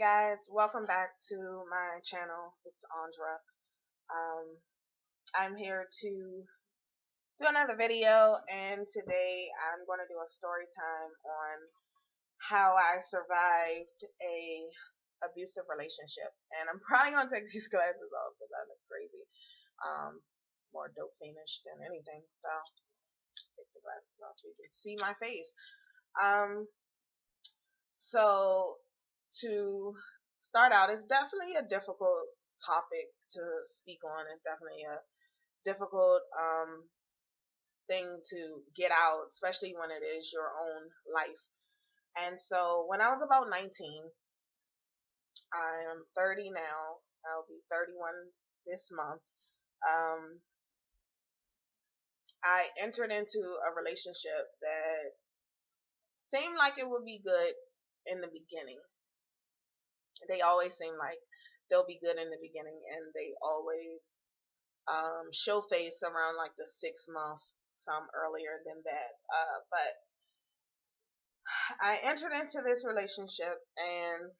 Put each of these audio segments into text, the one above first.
Guys, welcome back to my channel. It's Andra. Um, I'm here to do another video, and today I'm going to do a story time on how I survived a abusive relationship. And I'm probably going to take these glasses off because I look crazy. More dope fiendish than anything. So take the glasses off so you can see my face. So to start out, it's definitely a difficult topic to speak on. It's definitely a difficult thing to get out, especially when it is your own life. And so when I was about 19, I am 30 now. I'll be 31 this month. Um, I entered into a relationship that seemed like it would be good in the beginning. They always seem like they'll be good in the beginning, and they always show face around like the 6 month, some earlier than that. But I entered into this relationship, and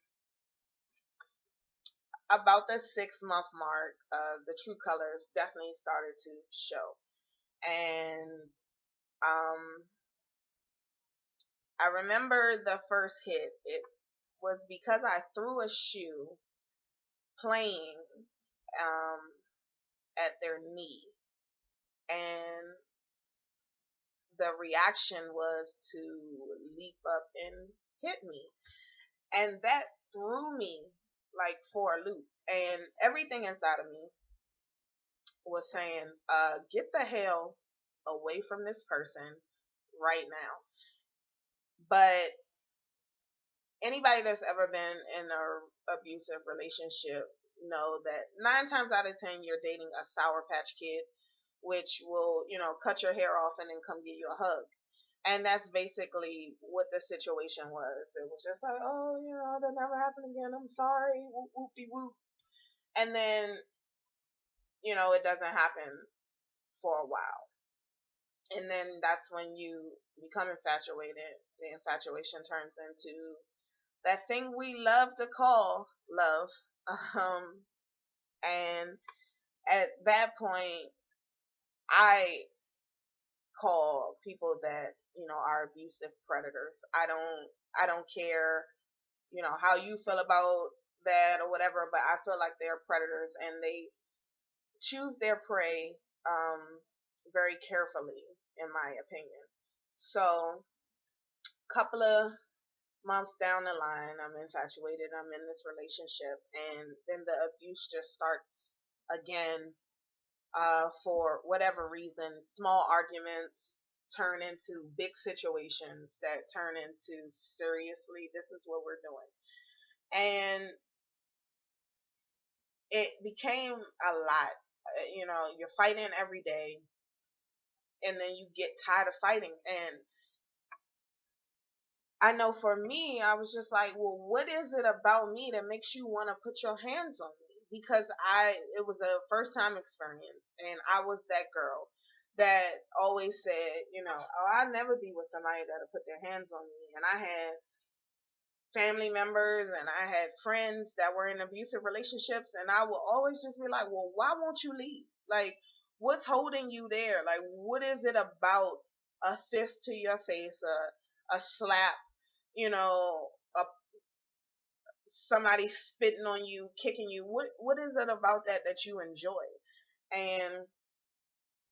about the 6 month mark, the true colors definitely started to show. And I remember the first hit. It was because I threw a shoe playing at their knee, and the reaction was to leap up and hit me, and that threw me like for a loop, and everything inside of me was saying, get the hell away from this person right now. But anybody that's ever been in a abusive relationship know that 9 times out of 10 you're dating a Sour Patch Kid, which will, cut your hair off and then come give you a hug. And that's basically what the situation was. It was just like, oh, that'll never happen again. I'm sorry. Whoop, whoopie whoop. And then, it doesn't happen for a while. And then that's when you become infatuated. The infatuation turns into that thing we love to call love. And at that point, I call people that are abusive predators. I don't care how you feel about that or whatever, but I feel like they're predators, and they choose their prey very carefully, in my opinion. So a couple of months down the line, I'm infatuated, I'm in this relationship, and then the abuse just starts again. For whatever reason, small arguments turn into big situations that turn into, seriously, this is what we're doing. And it became a lot. You're fighting every day, and then you get tired of fighting. And I know for me, I was just like, well, what is it about me that makes you want to put your hands on me? Because it was a first time experience, and I was that girl that always said, oh, I'll never be with somebody that'll put their hands on me. And I had family members and I had friends that were in abusive relationships, and I would always just be like, well, why won't you leave? Like, what's holding you there? Like, what is it about a fist to your face, a slap, a somebody spitting on you, kicking you? What is it about that you enjoy? And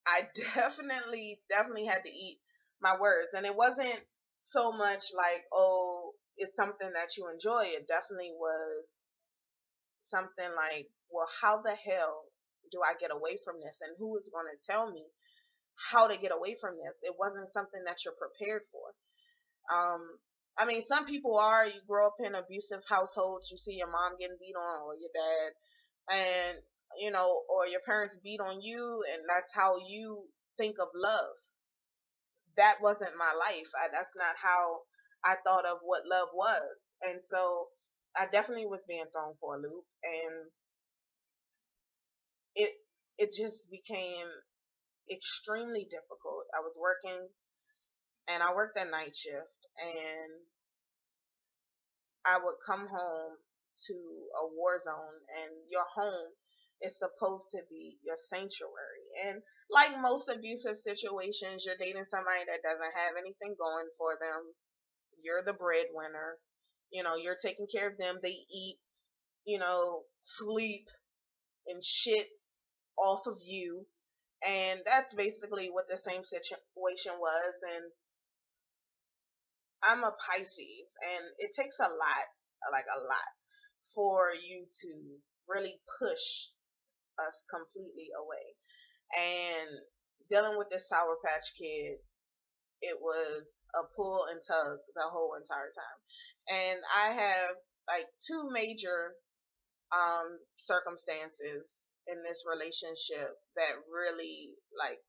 I definitely had to eat my words. And it wasn't so much like, oh, it's something that you enjoy. It definitely was something like, well, how the hell do I get away from this? And who is going to tell me how to get away from this? It wasn't something that you're prepared for. I mean, some people are. You grow up in abusive households, you see your mom getting beat on, or your dad, and or your parents beat on you, and that's how you think of love. That wasn't my life. That's not how I thought of what love was. And so I definitely was being thrown for a loop, and it it just became extremely difficult. I was working, and I worked a night shift, and I would come home to a war zone, and your home is supposed to be your sanctuary. And like most abusive situations, you're dating somebody that doesn't have anything going for them. You're the breadwinner. You're taking care of them. They eat, sleep and shit off of you. And that's basically what the same situation was. And I'm a Pisces, and it takes a lot, like a lot, for you to really push us completely away. And dealing with this Sour Patch Kid, it was a pull and tug the whole entire time. And I have like two major circumstances in this relationship that really, like,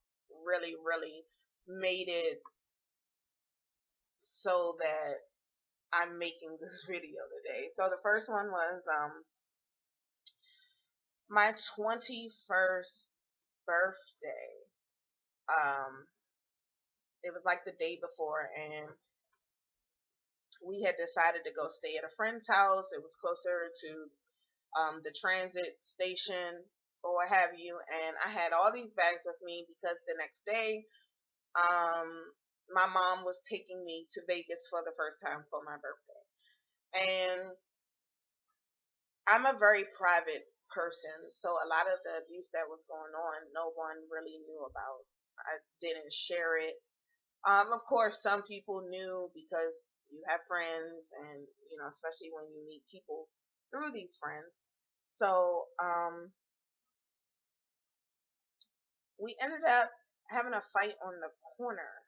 really made it so that I'm making this video today. So the first one was my 21st birthday. Um it was like the day before, and we had decided to go stay at a friend's house. It was closer to the transit station or what have you, and I had all these bags with me because the next day um my mom was taking me to Vegas for the first time for my birthday. And I'm a very private person, so a lot of the abuse that was going on, no one really knew about. I didn't share it. Of course, some people knew because you have friends, and especially when you meet people through these friends. So, we ended up having a fight on the corner,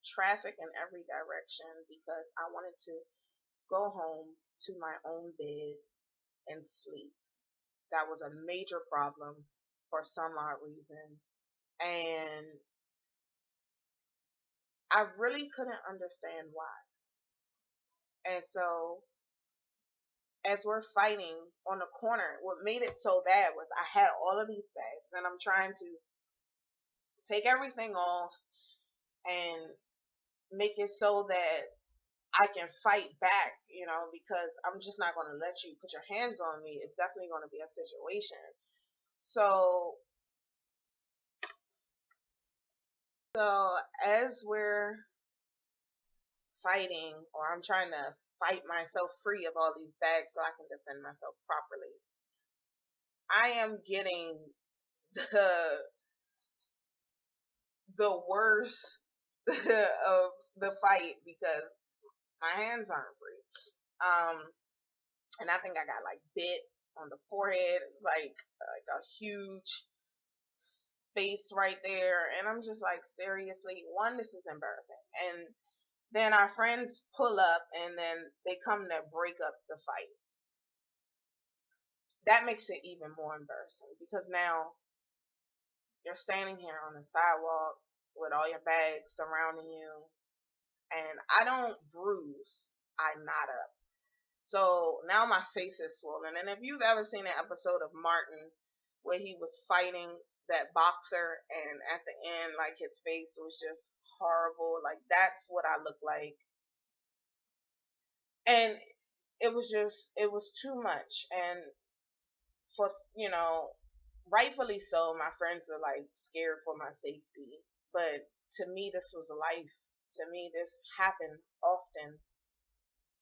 traffic in every direction, because I wanted to go home to my own bed and sleep. That was a major problem for some odd reason. And I really couldn't understand why. And so, as we're fighting on the corner, what made it so bad was I had all of these bags, and I'm trying to take everything off and make it so that I can fight back, because I'm just not going to let you put your hands on me. It's definitely going to be a situation. So, as we're fighting, or I'm trying to fight myself free of all these bags so I can defend myself properly, I am getting the worst of the fight because my hands aren't free. And I think I got like bit on the forehead, like a huge space right there. And I'm just like, seriously, one, this is embarrassing. And then our friends pull up, and then they come to break up the fight. That makes it even more embarrassing because now you're standing here on the sidewalk with all your bags surrounding you, and I don't bruise, I knot up. So now my face is swollen. And if you've ever seen an episode of Martin where he was fighting that boxer, and at the end, like, his face was just horrible, like, that's what I look like. And it was too much. And for, rightfully so, my friends were like scared for my safety. But to me, this was life. To me, this happened often.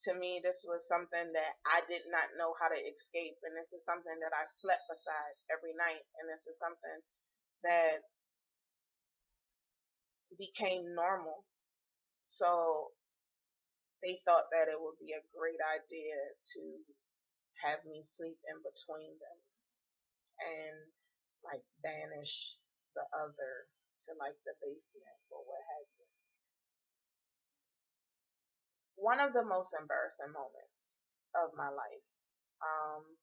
To me, this was something that I did not know how to escape, and this is something that I slept beside every night, and this is something that became normal. So they thought that it would be a great idea to have me sleep in between them and like banish the other to like the basement or what have you. One of the most embarrassing moments of my life. Um,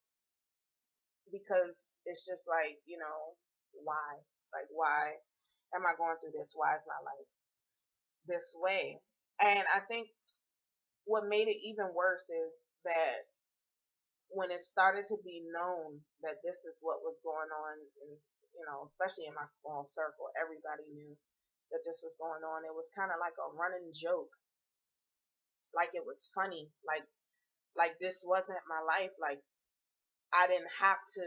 because it's just like, why? Like, why am I going through this? Why is my life this way? And I think what made it even worse is that when it started to be known that this is what was going on, and especially in my small circle, everybody knew that this was going on. It was kind of like a running joke, like it was funny, like Like this wasn't my life. Like I didn't have to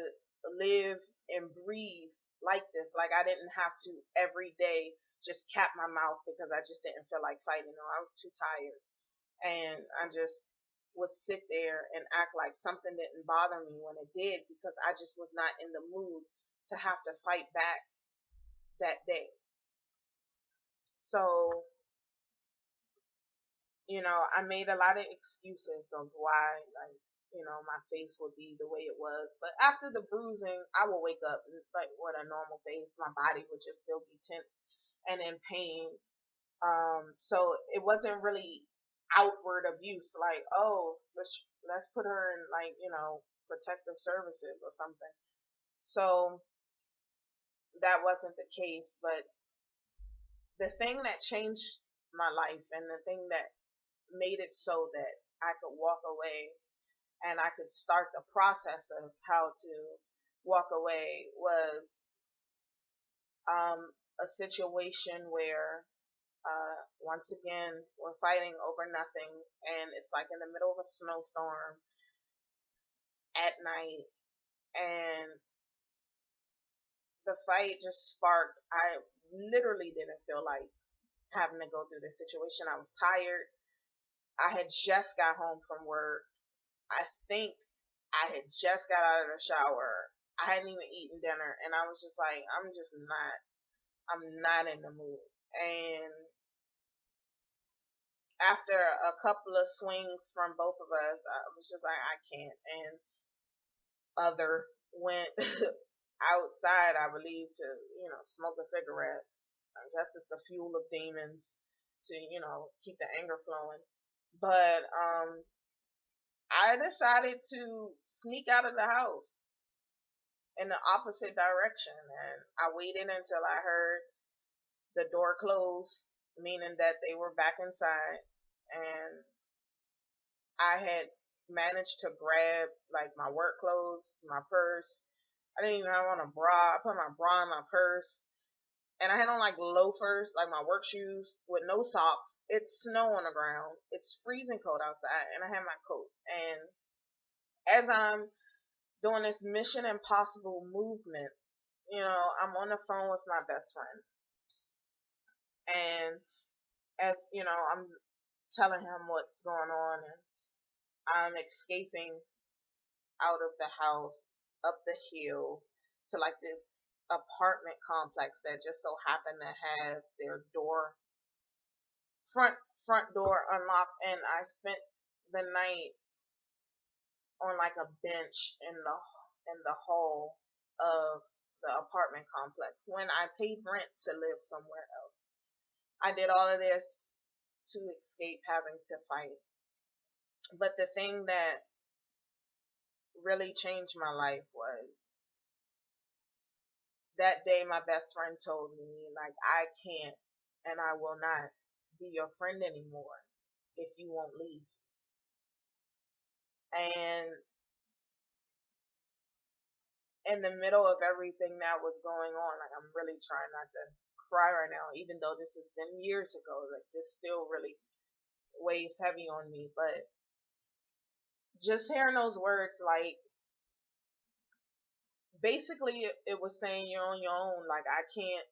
live and breathe like this. Like I didn't have to every day just cap my mouth because I just didn't feel like fighting or I was too tired. And I just would sit there and act like something didn't bother me when it did because I just was not in the mood to have to fight back that day. So, I made a lot of excuses of why, like, my face would be the way it was. But after the bruising, I would wake up like with a normal face. My body would just still be tense and in pain. So it wasn't really outward abuse, like, oh, let's put her in, like, protective services or something. So that wasn't the case. But the thing that changed my life and the thing that made it so that I could walk away and I could start the process of how to walk away was a situation where once again we're fighting over nothing, and it's like in the middle of a snowstorm at night, and the fight just sparked. I literally didn't feel like having to go through this situation. I was tired. I had just got home from work. I think I had just got out of the shower. I hadn't even eaten dinner, and I was just like, I'm not in the mood. And after a couple of swings from both of us, I was just like, I can't. And other went outside, I believe, to, smoke a cigarette. I guess it's the fuel of demons to, keep the anger flowing. But I decided to sneak out of the house in the opposite direction, and I waited until I heard the door close, meaning that they were back inside, and I had managed to grab like my work clothes, my purse. I didn't even have on a bra. I put my bra in my purse, and I had on like loafers, like my work shoes, with no socks. It's snow on the ground. It's freezing cold outside, and I had my coat. And as I'm doing this Mission Impossible movement, I'm on the phone with my best friend, and as I'm telling him what's going on, and I'm escaping out of the house, up the hill, to like this apartment complex that just so happened to have their front front door unlocked, and I spent the night on like a bench in the hall of the apartment complex when I paid rent to live somewhere else. I did all of this to escape having to fight. But the thing that really changed my life was that day my best friend told me, like, I can't and I will not be your friend anymore if you won't leave. And in the middle of everything that was going on, like, I'm really trying not to cry right now, even though this has been years ago. Like, this still really weighs heavy on me. But just hearing those words, like, basically it was saying you're on your own. Like, I can't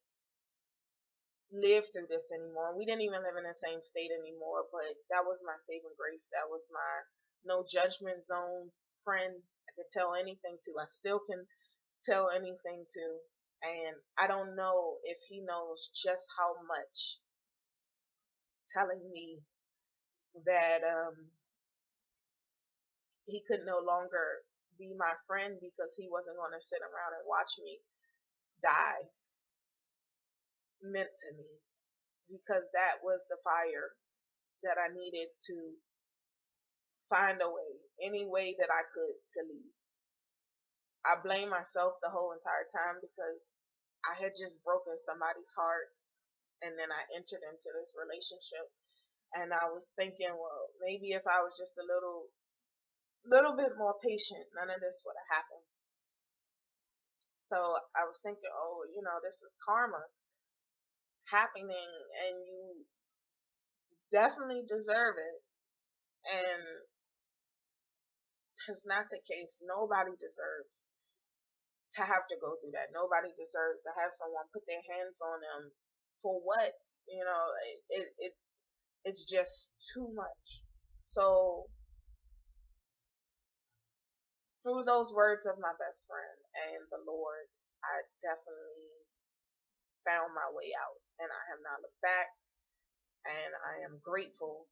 live through this anymore. We didn't even live in the same state anymore, but that was my saving grace. That was my no judgment zone friend. I could tell anything to. I still can tell anything to. And I don't know if he knows just how much telling me that he could no longer be my friend because he wasn't going to sit around and watch me die meant to me, because that was the fire that I needed to find a way, any way that I could, to leave. I blame myself the whole entire time because I had just broken somebody's heart, and then I entered into this relationship, and I was thinking, well, maybe if I was just a little bit more patient, none of this would have happened. So I was thinking, oh, this is karma happening, and you definitely deserve it. And is not the case. Nobody deserves to have to go through that. Nobody deserves to have someone put their hands on them for what? You know, it's just too much. So through those words of my best friend and the Lord, I definitely found my way out, and I have not looked back. And I am grateful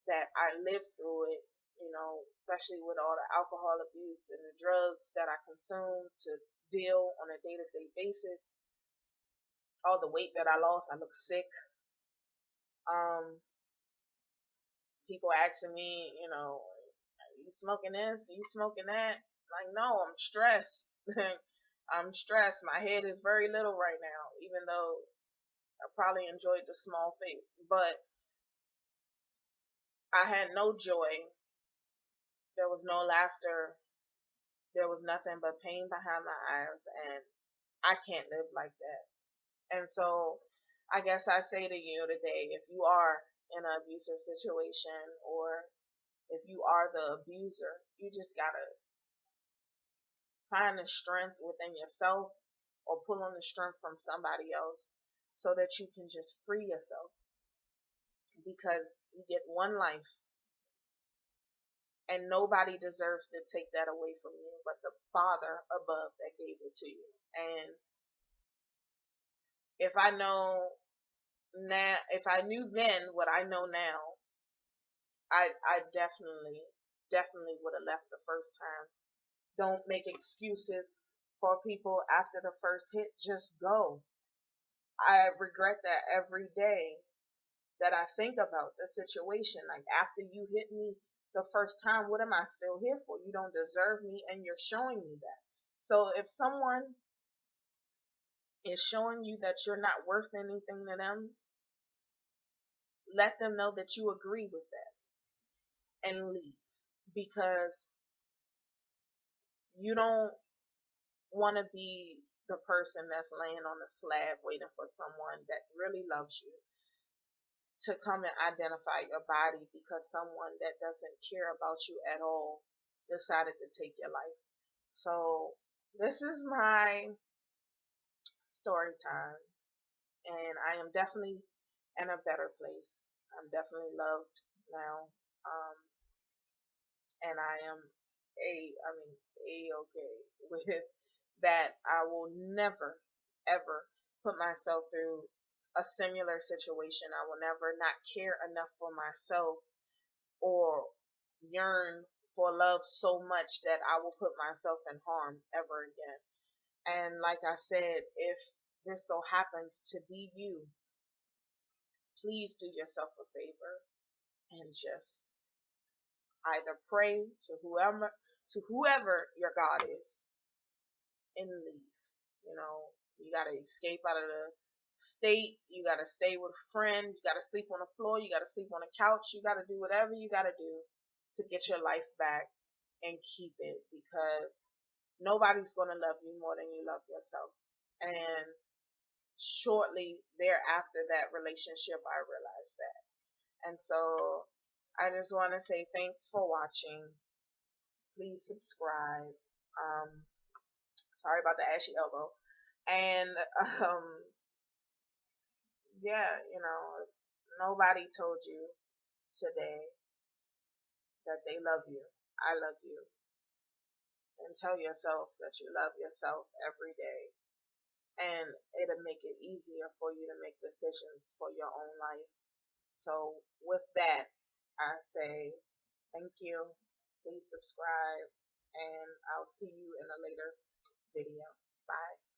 that I lived through it, you know, especially with all the alcohol abuse and the drugs that I consumed to deal on a day-to-day basis. All the weight that I lost, I look sick. Um, People asking me, you know, are you smoking this? Are you smoking that? Like, no, I'm stressed. I'm stressed. My head is very little right now, even though I probably enjoyed the small face. But I had no joy. There was no laughter. There was nothing but pain behind my eyes, and I can't live like that. And so I guess I say to you today, if you are in an abusive situation, or if you are the abuser, you just gotta find the strength within yourself or pull on the strength from somebody else so that you can just free yourself, because you get one life and nobody deserves to take that away from you but the Father above that gave it to you. And if I know now, if I knew then what I know now, I definitely would have left the first time. Don't make excuses for people after the first hit. Just go. I regret that every day that I think about the situation. Like, after you hit me the first time, what am I still here for? You don't deserve me, and you're showing me that. So if someone is showing you that you're not worth anything to them, let them know that you agree with that and leave, because you don't want to be the person that's laying on the slab waiting for someone that really loves you to come and identify your body because someone that doesn't care about you at all decided to take your life. So this is my story time, and I am definitely in a better place. I'm definitely loved now, um, and I am a okay with that. I will never ever put myself through a similar situation. I will never not care enough for myself or yearn for love so much that I will put myself in harm ever again. And like I said, if this so happens to be you, please do yourself a favor and just either pray to whoever your God is and leave. You know, you gotta escape out of the state. You gotta stay with a friend. You gotta sleep on the floor. You gotta sleep on the couch. You gotta do whatever you gotta do to get your life back and keep it, because nobody's gonna love you more than you love yourself. And shortly thereafter that relationship, I realized that. And so I just want to say thanks for watching. Please subscribe. Um, Sorry about the ashy elbow. And yeah, you know, if nobody told you today that they love you, I love you. And tell yourself that you love yourself every day. And it'll make it easier for you to make decisions for your own life. So with that, I say thank you. Please subscribe, and I'll see you in a later video. Bye.